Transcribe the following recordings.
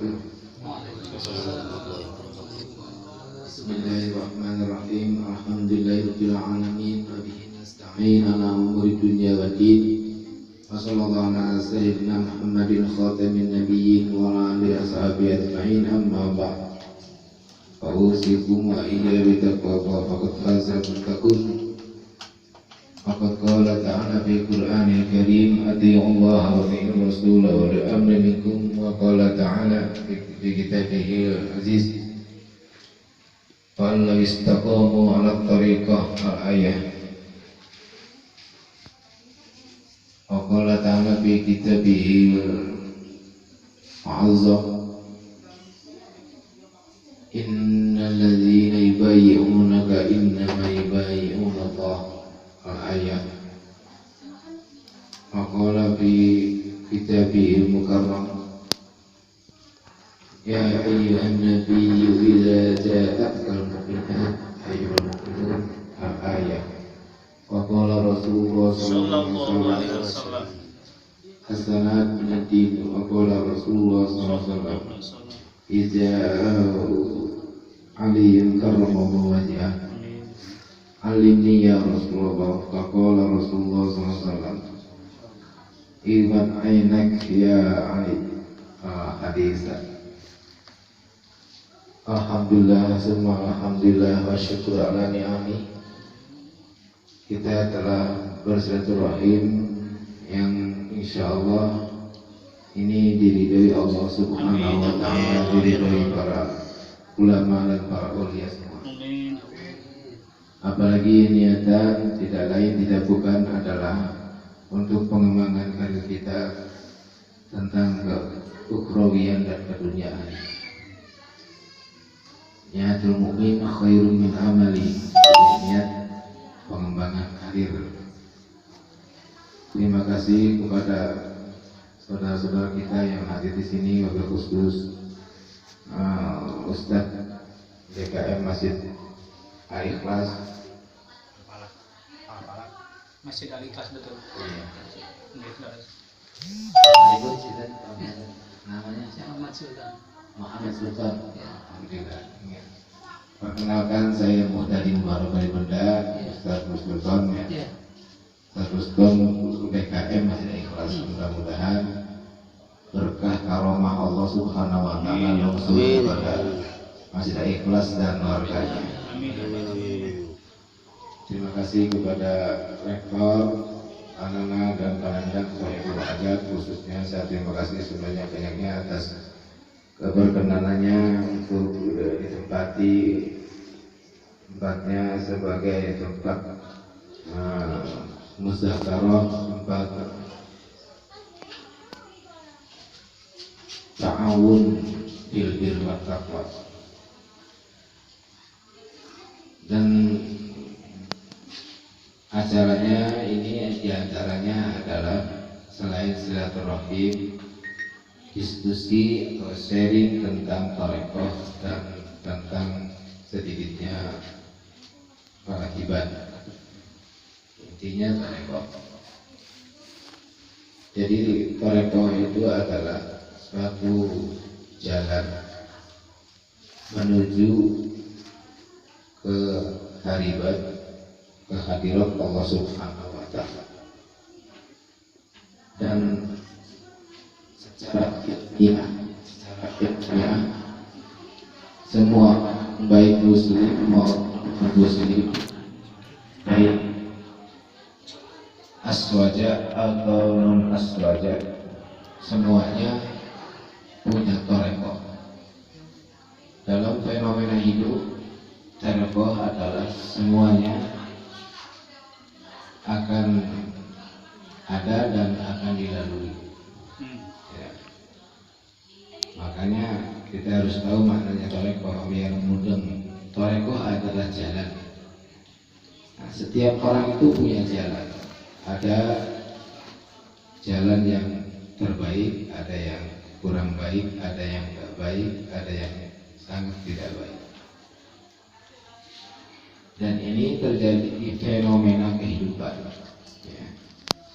wabarakatuh. Bismillahirrahmanirrahim. Alhamdulillahirabbil alamin wa bihi nasta'in ala umuri dunya waddin. Wa sallallahu ala sayyidina Muhammadin khatamin nabiyyin wa ala alihi washabihi ajma'in, amma ba'd. Fa'usikum wa iyya bitaqwa faqad faza muttaqun. Faqad qala ta'ala fi Qur'anil Karim, atii'u Allah wa atii'ur Rasul wa ulil amri minkum, wa qala ta'ala fi kitabihil aziz, fallaw istaqamu 'ala tariqah al-ayah. Wa qala ta'ala fi kitabihil azam, innal ladzina yubayyi'unaka innama yubayyi'una Allah al-ayat. Maqala fi kitabihil mukarram, ya ayyuhan nabiyyu idza ja'akal mu'minat ayyuhal mu'minun al-ayat. Wa qala Rasulullah sallallahu alaihi wasallam, hasanat min ad-din. Wa qala Rasulullah sallallahu alaihi wasallam, idza aliyyun karramallahu wajhahu alimni ya Rasulullah. Faqala Rasulullah SAW, iman ainak ya Ali. Hadisah. Alhamdulillah, semua alhamdulillah wa syukur ala ni'ami. Kita telah bersilaturahim yang insyaallah ini diridhoi Allah Subhanahu wa ta'ala, diridhoi para ulama dan para aulia semua. Apalagi niatan tidak lain tidak bukan adalah untuk pengembangan karir kita tentang keukhrawian dan keduniaan. Niatul mukmin khairun min amali, niat pengembangan karir. Terima kasih kepada saudara-saudara kita yang hadir di sini, wabil khusus Ustadz DKM Masjid Al-Ikhlas. Masjid Al-Ikhlas, betul. Iya. Namanya siapa? Muhammad Sultan. Muhammad Sultan. Ya, alhamdulillah. Ya. Perkenalkan, saya Muhtadim Mubarak dari Benda, Ustaz Sultan. Ya. Ustaz Sultan DKM Masjid Al-Ikhlas. Mudah-mudahan berkah karomah Allah Subhanahu wa ta'ala langsung kepada Masjid Al-Ikhlas dan warganya. Terima kasih kepada Rektor, anak-anak dan panandang Sohibul Hajat, khususnya saya terima kasih sebanyak-banyaknya atas keberkenanannya untuk ditempati tempatnya sebagai tempat muzakarah, tempat ta'awun bil birri wat taqwa. Dan acaranya ini diantaranya adalah selain silaturahim, diskusi atau sharing tentang tarekoh dan tentang sedikitnya para hibat. Intinya tarekoh. Jadi tarekoh itu adalah suatu jalan menuju ke haribat, kehadirat Allah Subhanahu wa ta'ala. Dan secara ilmiah semua baik muslim maupun non-muslim, baik aswaja atau non aswaja, semuanya punya tarekoh. Dalam fenomena hidup, tarekoh adalah semuanya akan ada dan akan dilalui. Ya. Makanya kita harus tahu maknanya tarekoh biar mudeng. Tarekoh adalah jalan. Nah, setiap orang itu punya jalan. Ada jalan yang terbaik, ada yang kurang baik, ada yang tidak baik, ada yang sangat tidak baik. Dan ini terjadi di fenomena kehidupan. Ya.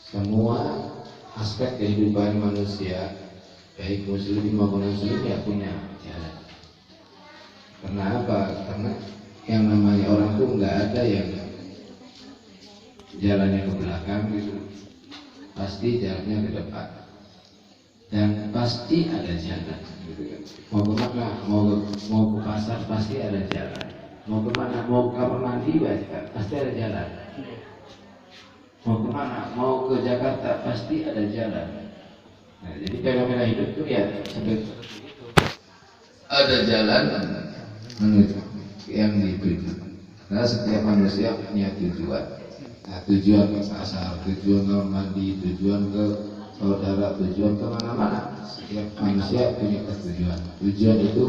Semua aspek kehidupan manusia baik muslim maupun muslim ya punya jalan. Karena apa? Karena yang namanya orang tuh nggak ada yang jalannya ke belakang gitu, pasti jalannya ke depan dan pasti ada jalan gitu kan. Mau kemana, mau ke pasar pasti ada jalan, mau kemana, mau ke kamar mandi pasti ada jalan, mau kemana, mau ke Jakarta pasti ada jalan. Nah, jadi fenomena hidup itu ya ada jalan menuju yang dituju. Karena setiap manusia punya tujuan. Nah, tujuan ke pasar, tujuan ke mandi, tujuan ke saudara, tujuan ke mana-mana. Setiap manusia punya tujuan. Tujuan itu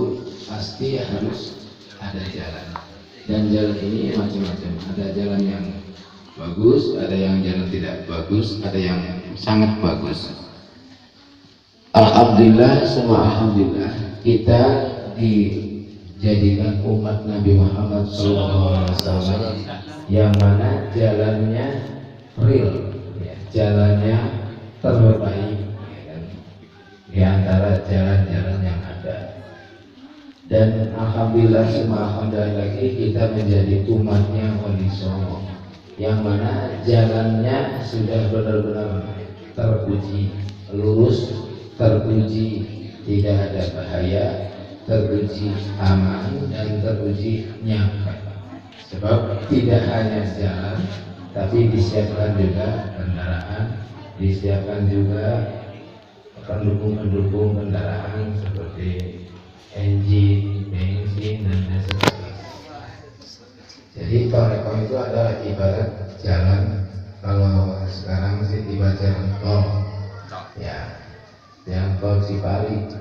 pasti harus ada jalan. Dan jalan ini macam-macam. Ada jalan yang bagus, ada yang jalan tidak bagus, ada yang sangat bagus. Alhamdulillah, semua alhamdulillah kita dijadikan umat Nabi Muhammad SAW yang mana jalannya real, ya, jalannya terbaik ya kan, di antara jalan-jalan yang ada. Dan alhamdulillah, semua alhamdulillah lagi kita menjadi umatnya Wali Songo yang mana jalannya sudah benar-benar terpuji, lurus, terpuji tidak ada bahaya, terpuji aman, dan terpuji nyaman. Sebab tidak hanya jalan, tapi disiapkan juga kendaraan, disiapkan juga pendukung-pendukung kendaraan seperti engine, bensin, dan lain sebagainya. Jadi tol itu adalah ibarat jalan, kalau sekarang sih ibarat jalan tol, ya, jalan tol Cipali.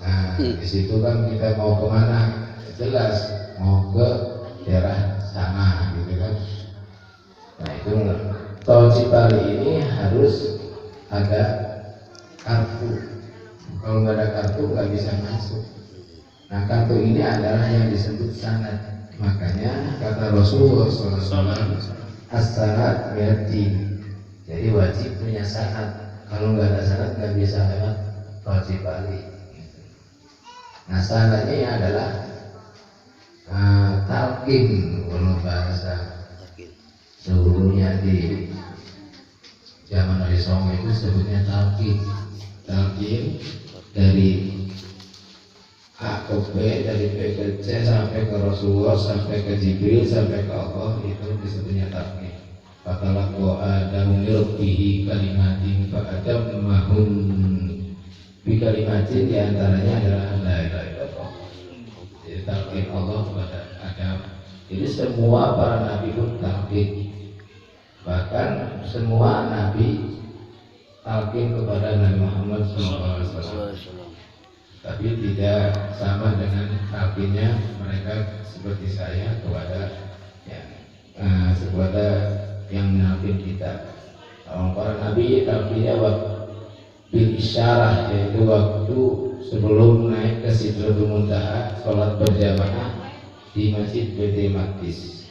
Nah, di situ kan kita mau kemana? Jelas mau ke daerah sana, gitu kan. Nah, itu tol Cipali ini harus ada kartu. Kalau nggak ada kartu nggak bisa masuk. Nah, kartu ini adalah yang disebut sanad. Makanya kata Rasulullah SAW, as-sanad yatim. Jadi wajib punya sanad. Kalau nggak ada sanad nggak bisa lewat tol Cipali. Nah, sanadnya adalah talqin, kalau bahasa dulunya di zaman Wali Songo itu sebutnya talqin. Talqin dari A ke B, dari B ke C sampai ke Rasulullah, sampai ke Jibril, sampai ke Allah, itu disebutnya talqin. Fatalaqqa Adamu min rabbihi kalimatin fa'atammahun. Bi kalimatin diantaranya adalah la ilaha illallah. Jadi talqin Allah kepada Adam. Jadi semua para nabi pun talqin. Bahkan semua nabi talqin kepada Nabi Muhammad SAW. Tapi tidak sama dengan talqinnya mereka seperti saya kepada kepada yang menalkin kita. Para nabi talqinnya bil isyarah, yaitu waktu sebelum naik ke Sidratul Muntaha, sholat berjamaah di Masjid Baitul Maqdis.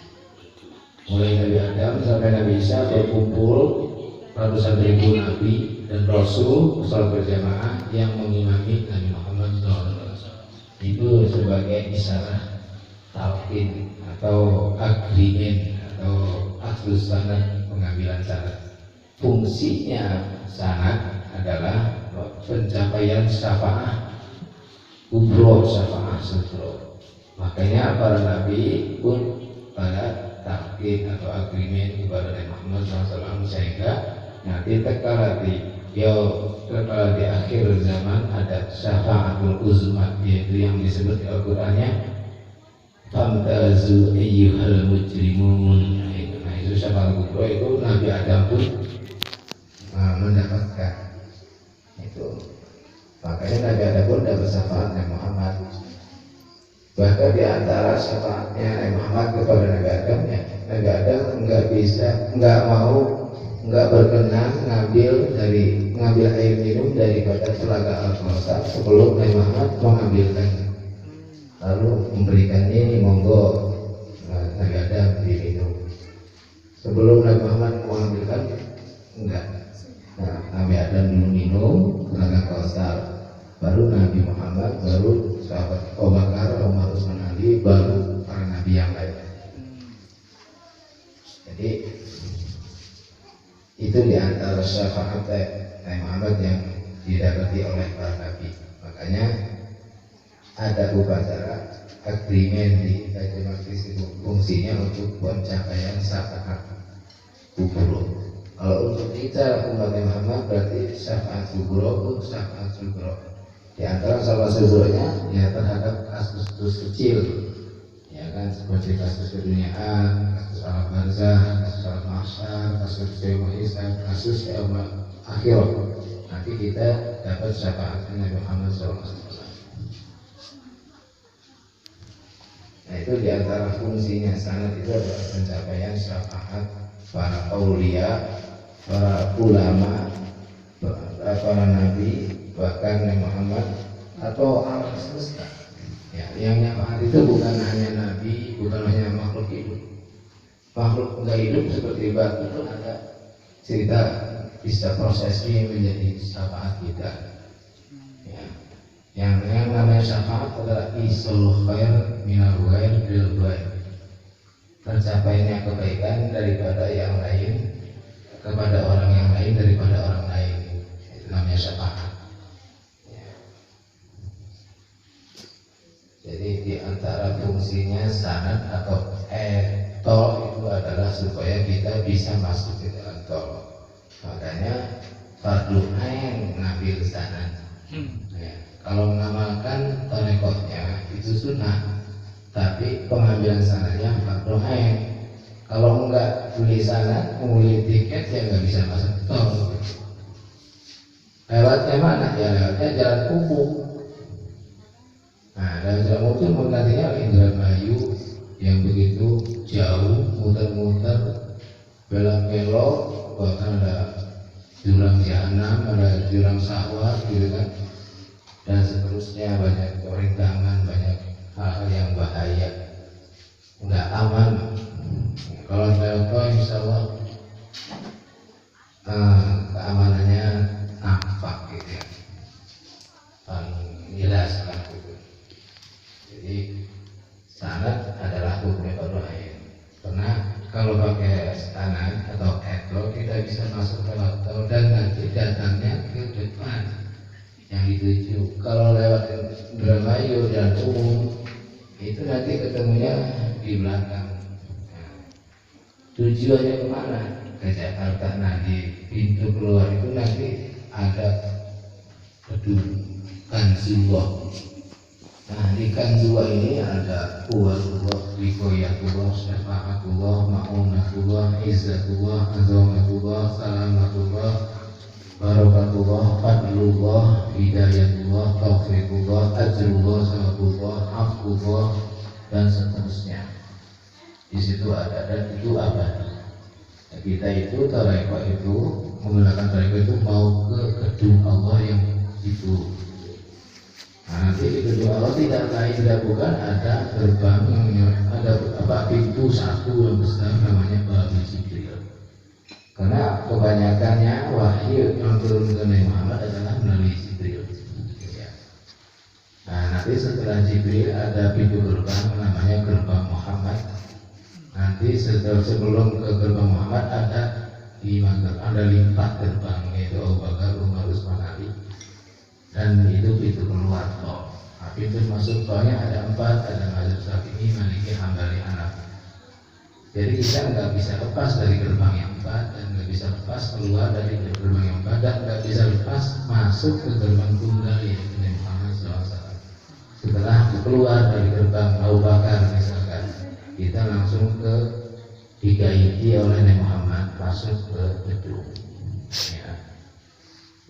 Mulai Nabi Adam sampai Nabi Isa berkumpul ratusan ribu nabi dan rasul sholat berjamaah yang mengimami Nabi Muhammad SAW. Itu sebagai isyarah talqin atau agreement atau akhdus sanad, pengambilan sanad. Fungsinya sanad adalah pencapaian syafaat kubro, syafaat sugro. Makanya para nabi pun pada talqin atau agreement kepada Nabi Muhammad SAW, sehingga nanti terkala di akhir zaman ada syafaatul uzma, yaitu yang disebut di Al-Qur'annya famtazu ayyuhal mujrimun. Nah, itu syafaat kubro, itu Nabi Adam pun mendapatkan itu. Makanya Nabi Adam pun dapat syafaat Nabi Muhammad. Bahkan di antara syafaatnya Nabi Muhammad kepada Nabi Adam, ya, Nabi Adam nggak berkenan ngambil air minum daripada telaga Al-Kausar sebelum Nabi Muhammad mengambilkan, lalu memberikannya, ini monggo Nabi Adam diminum. Sebelum Nabi Muhammad mengambilkan, enggak. Nah, Nabi Adam dulu minum telaga Kausar, baru Nabi Muhammad, baru sahabat Abu Bakar, Umar, Utsman, Ali, baru para nabi yang lain. Jadi itu diantara syafaat Nabi Muhammad yang didapati oleh para nabi. Makanya ada upacara agreement di Baitul Maqdis itu fungsinya untuk pencapaian syafaat kubro. Kalau untuk kita umat Muhammad berarti syafaat kubro pun syafaat kubro. Di antara salah satunya ya terhadap kasus-kasus kecil, ya kan, seperti kasus keduniaan, kasus alam barzah, kasus alam mahsyar, kasus yaumul hisab, kasus yaumul akhirat. Nanti kita dapat syafaat Nabi Muhammad SAW. Nah itu di antara fungsinya sanad itu adalah pencapaian syafaat para aulia, para ulama, para nabi, bahkan Nabi Muhammad atau alam semesta. Ya, yang nyafaat itu bukan hanya nabi, bukan hanya makhluk hidup. Makhluk enggak hidup seperti batu itu ada cerita bisa prosesnya menjadi syafaat kita. Ya. Yang namanya syafaat adalah isul khair minal ghair bil ghair. Tercapainya kebaikan daripada yang lain kepada orang yang lain daripada orang lain. Itu namanya syafaat. Jadi di antara fungsinya sanad atau tol itu adalah supaya kita bisa masuk ke dalam tol. Makanya fardu ain ngambil sanad. Ya, kalau mengamalkan tarekohnya itu sunnah, tapi pengambilan sanadnya fardu ain. Kalau enggak beli sanad, beli tiket ya nggak bisa masuk tol. Lewatnya mana? Ya lewatnya jalan umum. Nah, dalam jalan umum itu menggantinya Indramayu yang begitu jauh, muter-muter, belok-belok, bahkan ada jurang jahanam, ada jurang sawah, gitu kan, dan seterusnya, banyak rintangan, banyak hal yang bahaya, nggak aman. Kalau lewat tol, insya Allah keamanannya nampak, gitu ya, paling jelas lah gitu. Jadi sanad adalah hukumnya fardu ain. Karena kalau pakai sanad atau etol kita bisa masuk lewat tol dan nanti datangnya ke depan yang dituju. Kalau lewat Indramayu dan umum itu nanti ketemunya di belakang. Nah, tujuannya kemana? Ke Jakarta. Nah di pintu keluar itu nanti ada gedung Kanzullah. Nah di Kanzullah ini ada Quwwatullah, Wiqayatullah, Syafa'atullah, Ma'unatullah, Izzatullah, Azamatullah, Salamatullah, Barakatullah, Fadlullah, Hidayatullah, Taufiqullah, Ajrullah, Sawabullah, Afullah, dan seterusnya. Di situ ada, dan itu abadi. Nah, kita itu tarekat itu menggunakan tarekat itu mau ke gedung Allah yang itu. Nah, nanti di gedung Allah tidak lain tidak bukan ada gerbang yang ada pintu satu yang besar namanya Babi Jibril. Karena kebanyakannya wahyu yang turun ke Nabi Muhammad adalah melalui Jibril. Ya. Nah nanti setelah Jibril ada pintu gerbang namanya gerbang Muhammad. Nanti sebelum ke gerbang Muhammad ada 4 gerbang, yaitu Abu Bakar, Umar, Utsman, Ali. Dan itu pintu keluar tol. Nah, pintu masuk tolnya ada 4, ada Mazhab Syafi'i, Maliki, Hambali, Hanafi. Jadi kita nggak bisa lepas dari gerbang yang 4 dan nggak bisa lepas keluar dari gerbang yang 4 dan nggak bisa lepas masuk ke gerbang tunggal yaitu Nabi Muhammad SAW. Setelah keluar dari gerbang Abu Bakar misalkan, kita langsung ke digaiti oleh Nabi Muhammad masuk ke gedung. Ya.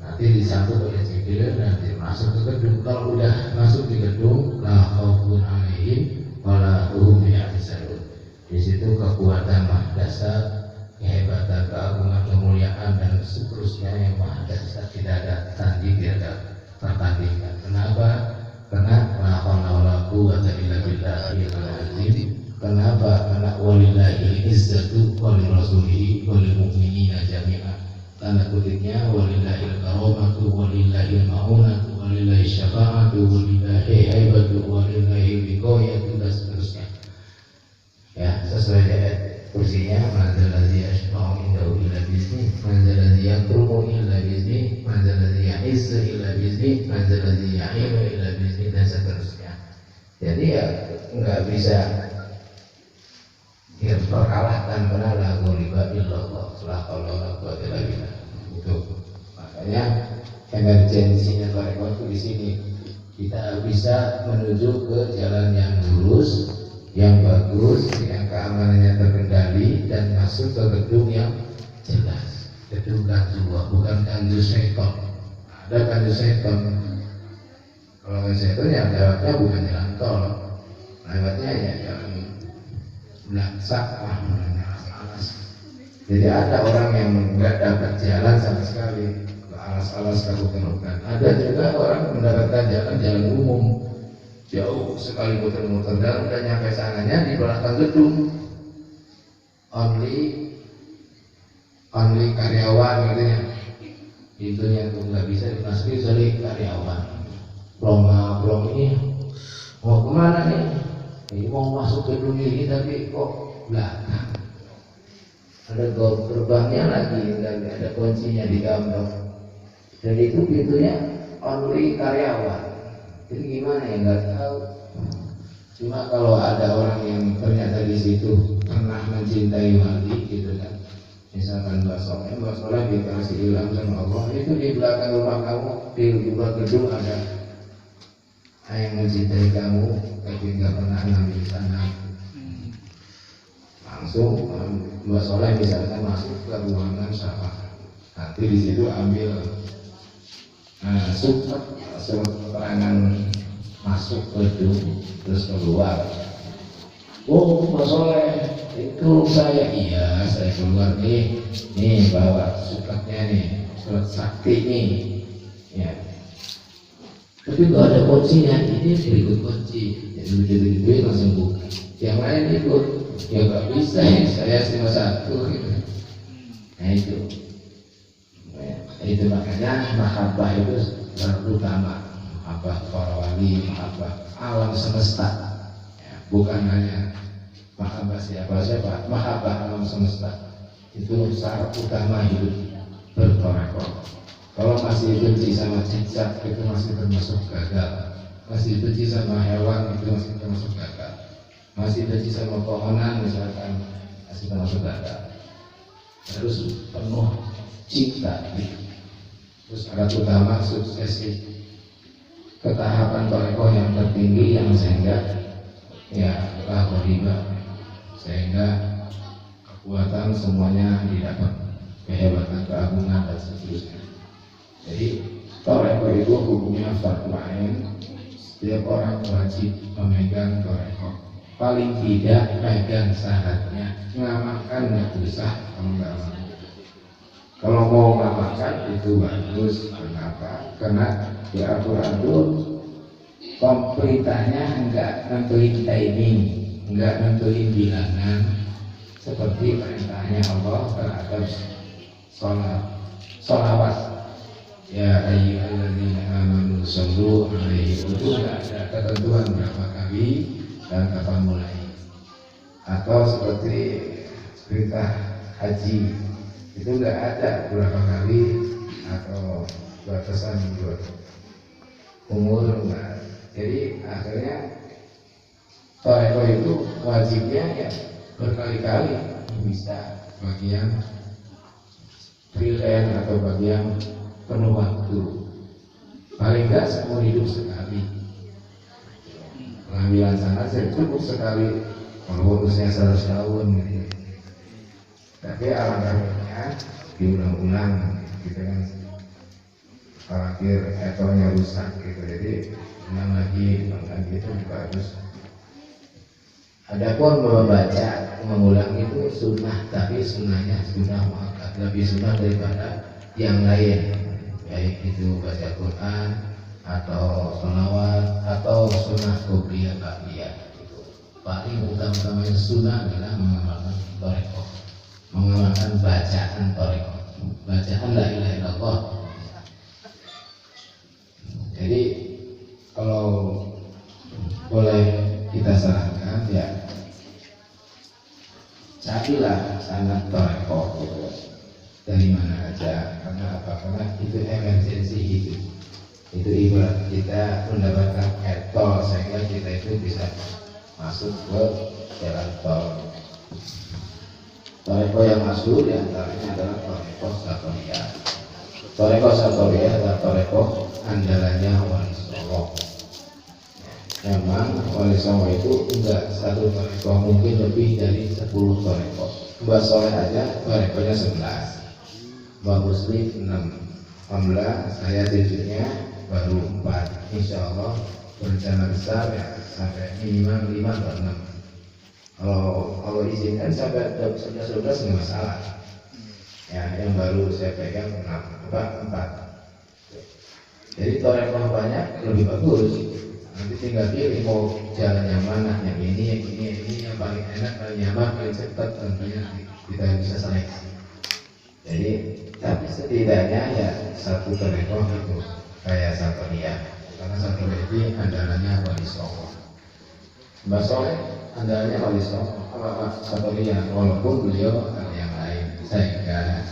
Nanti disambut oleh Jibril dan masuk ke gedung. Kalau udah masuk di gedung, la khaufun 'alaihim wa la hum yahzanun. Di situ kekuatan maha dasar, kehebatan, keagungan, kemuliaan dan seterusnya yang maha dasar, tidak ada tanding, tidak ada pertandingan. Kenapa? Karena la haula wala quwwata illa billahil azim. Kenapa? Karena walillahi izzatu wa lirasulihi wa lil mu'minina jami'an. Tanda kutipnya walillahil karamatu walillahil ma'unatu walillahi syafa'atu walillahi haibatu walillahi wiqayatu dan seterusnya. Ya, sesuai ayat kursinya, manzalazi yashfa'u indahu illa bi'izni, manzalazi yakrumu illa bi'izni, manzalazi ya'izzu illa bi'izni, manzalazi ya'inu illa bi'izni dan seterusnya. Jadi ya nggak bisa terkalahkan karena la ghaliba illallah, la haula wala quwwata illa billah. Itu makanya emergensinya tarekat itu di sini. Kita bisa menuju ke jalan yang lurus, yang bagus, yang keamanannya terkendali dan masuk ke gedung yang jelas. Gedung kanjua, bukan kanju seton. Ada kanju seton. Kalau kanju seton ya lewatnya bukan jalan tol, lewatnya ya jalan belaksak, alas-alas. Jadi ada orang yang nggak dapat jalan sama sekali, alas-alas kabupaten. Ada juga orang mendapatkan jalan umum. Jauh sekali muter-muter dan udah nyampe sananya di belakang gedung. Only karyawan gitu ya. Pintunya tuh nggak bisa dimasuki kecuali karyawan. Belum ini mau kemana nih? Ini mau masuk gedung ini tapi kok belakang. Ada gerbangnya lagi, nggak ada kuncinya di gambok. Dan itu pintunya only karyawan. Jadi gimana ya, nggak tahu. Cuma kalau ada orang yang ternyata di situ pernah mencintai wali gitu kan, misalkan Mbak Soleh dikasih ilham sama Allah, itu di belakang rumah kamu di luar gedung ada yang mencintai kamu, tapi nggak pernah ngambil sana. Langsung Mbak Soleh misalkan masuk ke ruangan syafaat, nanti di situ ambil surat keterangan masuk gedung terus keluar. Oh Mbak Soleh itu saya keluar nih bawa suratnya nih, surat sakti nih ya. Tapi nggak ada kuncinya, ini berikut kunci. Jadi begitu langsung buka. Yang lain ikut, ya nggak bisa ya, saya cuma satu gitu. Nah itu makanya mahabbah itu terutama, mahabbah para wali, mahabbah alam semesta ya, bukan hanya mahabbah siapa, mahabbah alam semesta itu syarat utama hidup bertarekat. Kalau masih benci sama cicak itu masih termasuk gagal, masih benci sama hewan itu masih termasuk gagal, masih benci sama pohonan misalkan masih termasuk gagal. Harus penuh cinta gitu. Terus syarat utama suksesi ke tahapan tarekat yang tertinggi yang sehingga ya ghaliba, sehingga kekuatan semuanya didapat, kehebatan, keagungan dan seterusnya. Jadi tarekat itu hukumnya fardhu ain, setiap orang wajib memegang tarekat. Paling tidak pegang syaratnya, ngamalkan nggak usah kalau nggak mau. Kalau mau ngamalkan itu bagus. Kenapa? Karena di Al-Quran itu pemerintahnya enggak nentuin timing, enggak nentuin bilangan, seperti perintahnya Allah terhadap sholawat. Ya ayyuhalladzina amanu shollu alaihi, itu enggak ada ketentuan berapa kali dan kapan mulai. Atau seperti perintah haji, itu enggak ada berapa kali atau batasan buat umur enggak. Jadi akhirnya tarekat itu wajibnya ya berkali-kali, bisa bagian freelance atau bagian penuh waktu, paling enggak seumur hidup sekali. Pengambilan sana saya cukup sekali kalau usia 100 tahun gitu. Tapi alangkah baiknya diulang-ulang gitu kan, khawatir etonya rusak gitu, jadi ulang lagi itu bagus. Adapun membaca mengulang itu sunnah, tapi sunnahnya sunnah muakkad, lebih sunnah daripada yang lain, baik itu baca Quran atau sholawat atau sunnah qobliyah ba'diyah. Itu paling utama-utamanya sunnah adalah mengamalkan tarekat, mengamalkan bacaan tarekat, bacaan la ilaha illallah. Jadi kalau boleh kita sarankan ya carilah sanad thariqah gitu dari mana aja, karena apa? Karena itu emergensi hidup. Itu ibarat kita mendapatkan tol sehingga kita itu bisa masuk ke jalan tol. Thariqah yang masyhur diantaranya adalah thariqah Satoriyah. Thariqah Satoriyah adalah thariqah andalannya Wali Songo. Memang Wali Songo itu enggak satu thariqah, mungkin lebih dari 10 thariqah. Mbah Soleh aja thariqahnya 11, Mbah Muslim 6, alhamdulillah saya cucunya baru 4. Insya Allah berencana besar ya sampai minimal 5 atau 6. Kalau izinkan sampai 11-12 nggak masalah. Ya, yang baru saya pegang 4. Jadi thariqah banyak lebih bagus. Nanti tinggal pilih mau jalan yang mana, yang ini yang paling enak, paling nyaman, paling cepat, tentunya kita bisa seleksi. Jadi, tapi setidaknya ya satu thariqah itu kayak Satoriyah, karena Satoriyah itu andalannya Wali Songo. Mbah Soleh andalannya Wali Songo, Satoriyah, walaupun beliau ada yang lain, sehingga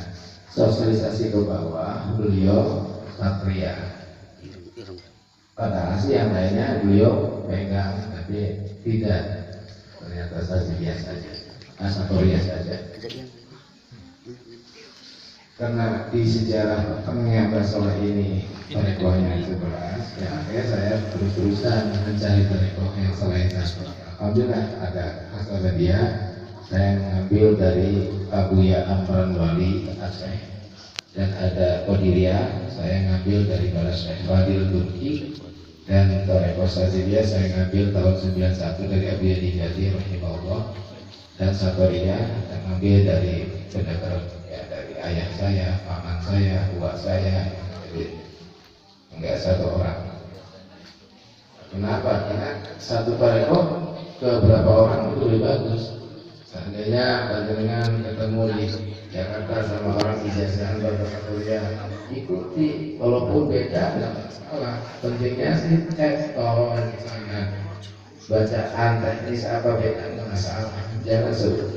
sosialisasi ke bawah beliau Satria. Padahal sih yang lainnya beliau pegang, tapi tidak, ternyata Satoriyah saja, Satoriyah saja. Karena di sejarah tengah Mbah Soleh ini thariqahnya 11, ya akhirnya saya terus-terusan mencari thariqah yang selain Satoriyah. Alhamdulillah ada hasil dia. Saya mengambil dari Abu Ya Amran Wali Aceh, dan ada Qadiriyah saya ngambil dari para Syekh Fadil Turki, dan thariqah Saziliyah saya ngambil tahun 91 dari Abu Yadi Hadi rahimahullah, dan Satoriyah saya ngambil dari benar dari ayah saya, paman saya, buah saya. Jadi enggak satu orang. Kenapa? Karena satu thariqah ke berapa orang itu lebih bagus. Seandainya panjenengan ketemu di Jakarta sama orang ijazahan berkata ikuti, walaupun beda nggak masalah. Pentingnya sih kalau misalnya bacaan teknis apa beda nggak masalah. Jangan sebut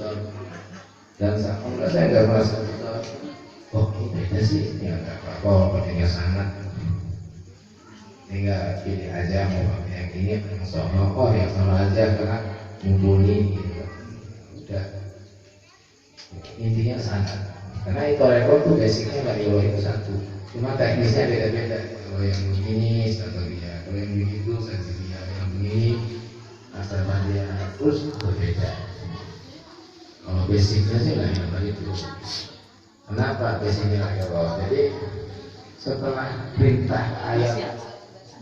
dan saya nggak merasa oh ini beda sih, ya nggak apa-apa. Pentingnya sanad, tinggal pilih aja mau pakai yang ini yang sama, oh yang sama aja karena mumpuni gitu. Udah, intinya sanad. Karena itu rekor tuh basicnya dari Allah itu satu, cuma teknisnya beda-beda. Kalau yang begini Satoriyah, kalau yang begitu Saziliyah, yang begini Asal-Madiyah, terus berbeda. Kalau basicnya sih lah yang tadi itu. Kenapa basicnya lagi Allah? Jadi setelah perintah ayat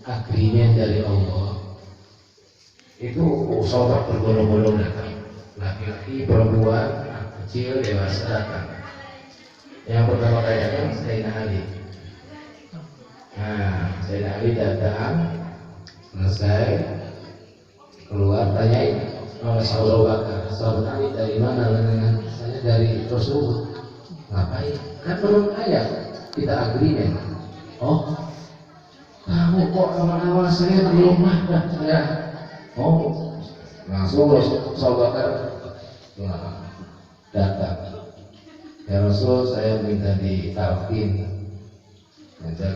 agreement dari Allah itu sahabat berbondong-bondong datang, laki-laki, perempuan, kecil, dewasa datang. Yang pertama kali datang Sayyidina Ali. Nah, Sayyidina Ali datang, selesai, keluar, tanyain oleh Abu Bakar, sahabat Ali dari mana? Saya dari Rasulullah. Ngapain? Kan belum ayat, kita agreement. Oh, kamu kok awal-awal saya belum ada saya. Oh, langsung sahabat Bakar datang. Ya Rasul, saya minta ditalkin, minta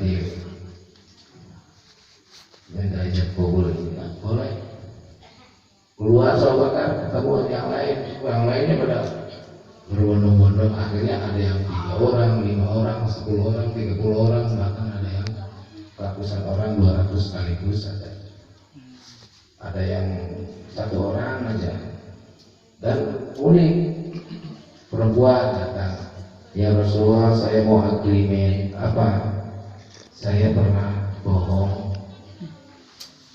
ijab kabul. Boleh. Keluar sahabat ketemu yang lainnya pada berbondong-bondong. Akhirnya ada yang 3 orang, 5 orang, 10 orang, 30 orang, bahkan ada yang ratusan orang, 200 sekaligus ada. Ada yang 1 orang aja. Dan unik, perempuan datang, ya Rasulullah saya mau agreement. Apa? Saya pernah bohong,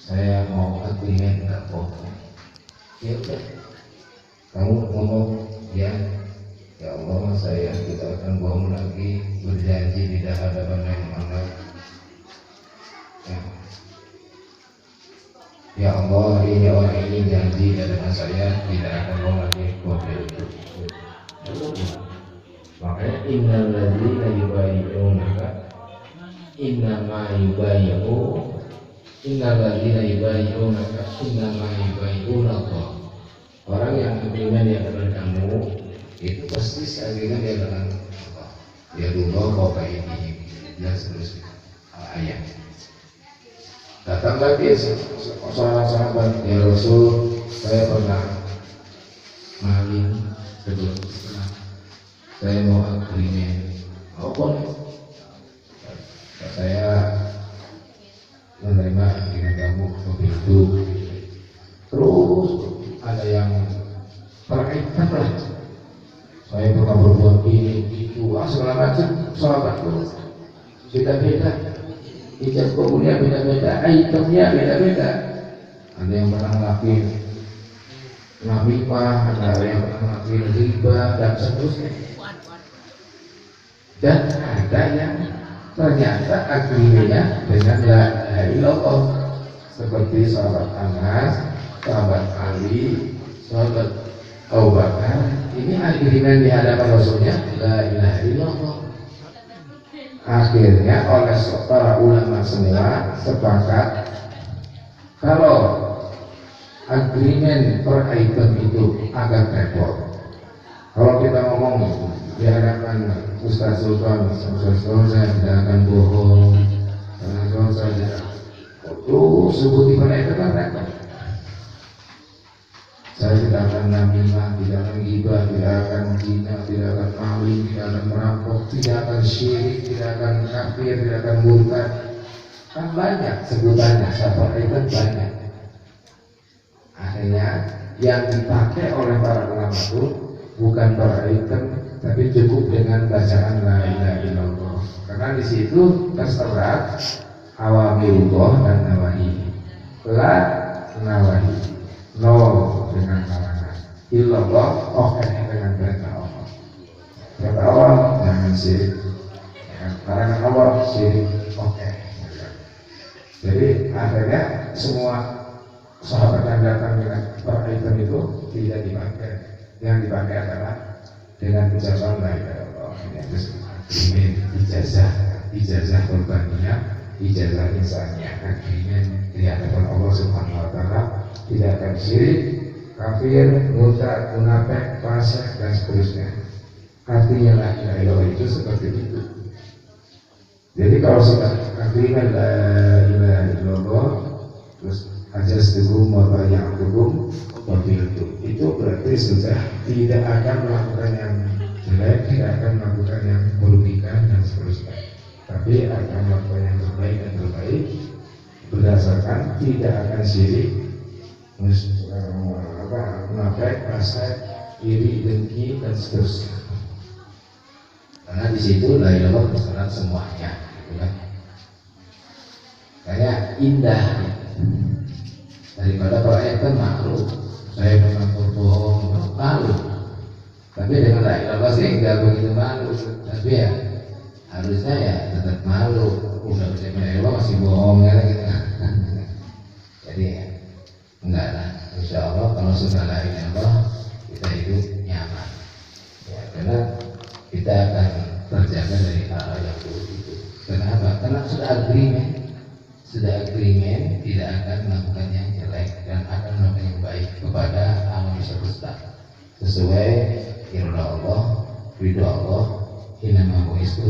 saya mau agreement nggak bohong. Ya udah, kamu ngomong ya Allah, saya tidak akan bohong lagi, berjanji tidak ada hadapan Allah. Ya Allah, ini orang ini janji di hadapan saya tidak akan bohong lagi. Makanya innal ladzina yubayyi'unaka innama yubayyi'u innal ladzina yubayyi'unaka innama yubayyi'una Allah. Orang yang beriman di hadapan kamu itu pasti seakan dia dengan Allah. Ya dulu kau ini dan seterusnya ayat. Datang lagi seorang sahabat, ya Rasul, saya pernah maling sebelum Islam. Saya mau agreement. Oh boleh. Saya menerima dengan kamu begitu. Terus ada yang terkaitan lah. Saya pernah berbuat ini, itu, segala macam. Sahabatku beda-beda. Ijaz kabulnya beda-beda, itemnya beda-beda. Ada yang pernah ngelakuin namimah, ada yang pernah ngelakuin riba dan seterusnya. Dan ada yang ternyata agreementnya dengan la ilaha illallah, seperti sahabat Anas, sahabat Ali, sahabat Abu Bakar. Ini agreement di hadapan Rasulnya la ilaha illallah. Akhirnya oleh para ulama semua sepakat kalau agreement per item itu agak repot. Kalau kita ngomong di hadapan Ustaz Sultan, saya tidak akan bohong, saya tidak sebut di mana itu kan repot. Saya tidak akan namimah, tidak akan ghibah, tidak akan zina, tidak akan maling, tidak akan merampok, tidak akan syirik, tidak akan kafir, tidak akan murtad. Kan banyak sebutannya, sahabat itu banyak. Akhirnya yang dipakai oleh para ulama itu bukan para item, tapi cukup dengan bacaan la ilaha illallah. Karena di situ tertera awamirullah dan nawahi. La nawahi, no dengan larangan, illallah oke dengan perintah Allah. Perintah Allah jangan syirik, larangan Allah syirik oke. Jadi akhirnya semua sahabat yang datang dengan per item itu tidak dipakai. Yang dipakai adalah dengan ucapan la ilaha illallah. Ini ijazah korbannya, ijazah insannya, agreement di hadapan Allah Subhanahu wa taala, tidak akan syirik, kafir, murtad, munafik, fasik dan seterusnya. Artinya la ilaha illallah itu seperti itu. Jadi kalau sudah agreement la ilaha illallah, terus ajastukum wa bay'atukum wa itu berarti sudah tidak akan melakukan yang jelek, tidak akan melakukan yang merugikan dan seterusnya, tapi akan melakukan yang terbaik dan terbaik berdasarkan tidak akan syirik, munafik, fasik, iri, dengki dan seterusnya. Karena di situ la ilaha illallah bersyarat semuanya, gitu kan? Kayak indah ya. Daripada kalau itu malu, saya memang berbohong, malu. Tapi dengan la ilaha illallah sih enggak begitu malu. Tapi ya harusnya ya tetap malu. Udah bisa la ilaha illallah masih bohong ya gitu. Jadi ya enggak lah. Insya Allah kalau sudah la ilaha illallah kita hidup nyaman. Ya, karena kita akan terjaga dari hal yang buruk itu. Kenapa? Karena sudah agreement tidak akan melakukan yang jelek dan akan melakukan yang baik kepada alam semesta sesuai irada Allah, ridha Allah, inama